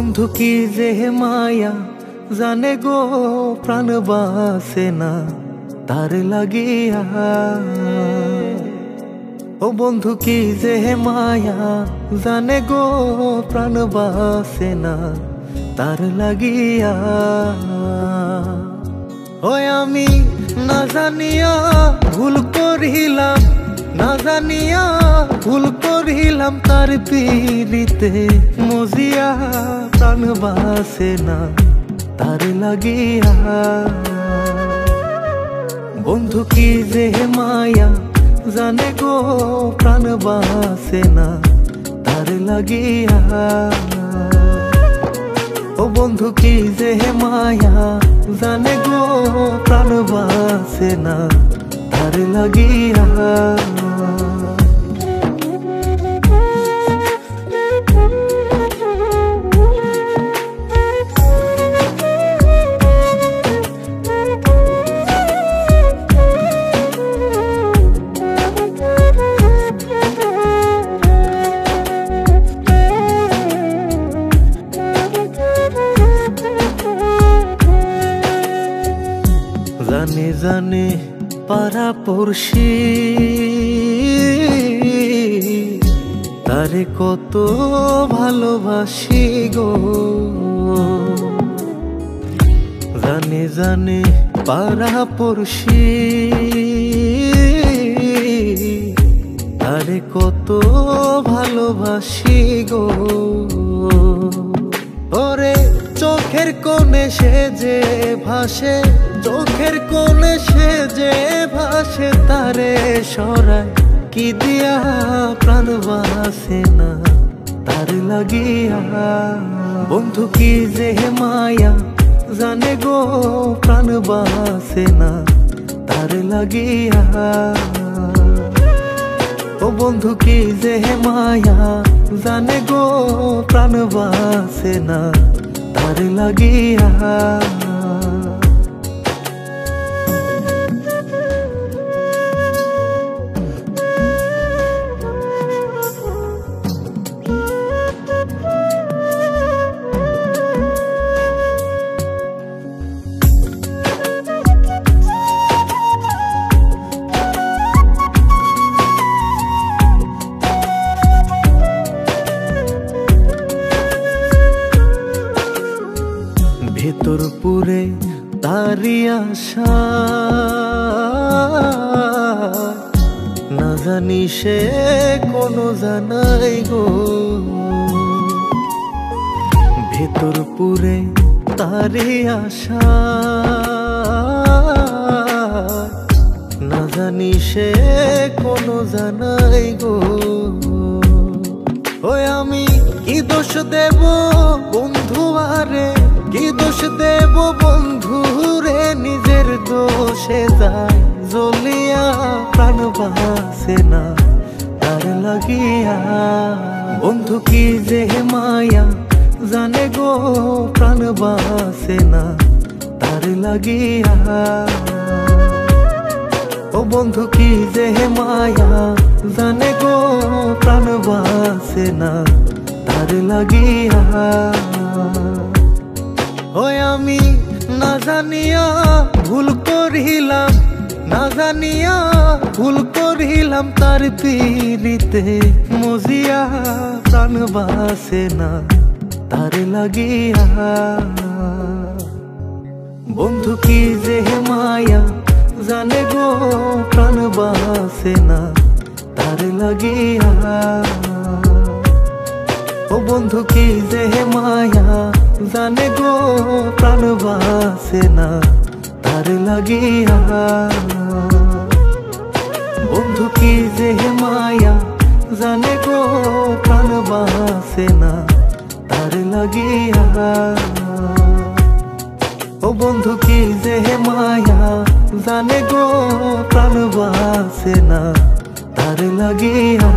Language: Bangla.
বন্ধু কি যে মায়া জানে গো প্রাণ বাসে না তার লাগিয়া। ও বন্ধু কি যে মায়া জানে গো প্রাণ বাসে না তার লাগিয়া। ওই আমি না জানিয়া ভুল করিলাম, না জানিয়া ভুল করিলাম তার পীড়িতে মজিয়া। প্রাণ বাসে না তার লাগিয়া। বন্ধু কি যে মায়া জানে গো প্রাণ বাসে না তার লাগিয়া। ও বন্ধু কি যে মায়া জানে গো প্রাণ বাসে না তার লাগিয়া। জানে জানে পাড়া পড়শি তারে কত ভালোবাসি গো। জানে জানে পাড়া পড়শি তারে কত ভালোবাসি গো। ওরে চোখের কোণে সে যে ভাসে, চোখের কোণে সে যে ভাসে তারে সরায় কি দিয়া। প্রাণ বাসে না তার লাগিয়া। বন্ধু কি যে মায়া জানে গো প্রাণ বাসে না তার লাগিয়া। ও বন্ধু কি যে মায়া জানে গো প্রাণ বাসে না তার লাগিয়া। ভেতর পুরে তারি আশা, না জানি সে কোনো জানাই গো। ভেতর পুরে তারি আশা, না জানি সে কোনো জানাই গো। ওই আমি কি দোষ দেব বন্ধু আরে, কি দোষ দেব বন্ধু রে, নিজের দোষে যায় জ্বলিয়া। প্রাণ বাসে না তার লাগিয়া। বন্ধু কি যে মায়া জানে গো প্রাণ বাসে না তার লাগিয়া। ও বন্ধু কি যে মায়া জানে গো প্রাণ বাসে না তার লাগিয়া। ওই আমি না জানিয়া ভুল করিলাম, না জানিয়া ভুল করিলাম তার পীড়িতে মজিয়া। প্রাণ বাসে না তার লাগিয়া। বন্ধু কি যে মায়া জানে গো প্রাণ বাসে না তার লাগিয়া। ও বন্ধু কি যে মায়া জানে গো প্রাণ বাসে না তার লাগিয়া। বন্ধু কি যে মায়া জানে গো প্রাণ বাসে না তার লাগিয়া। ও বন্ধু কি যে মায়া জানে গো প্রাণ বাসে না তার লাগিয়া।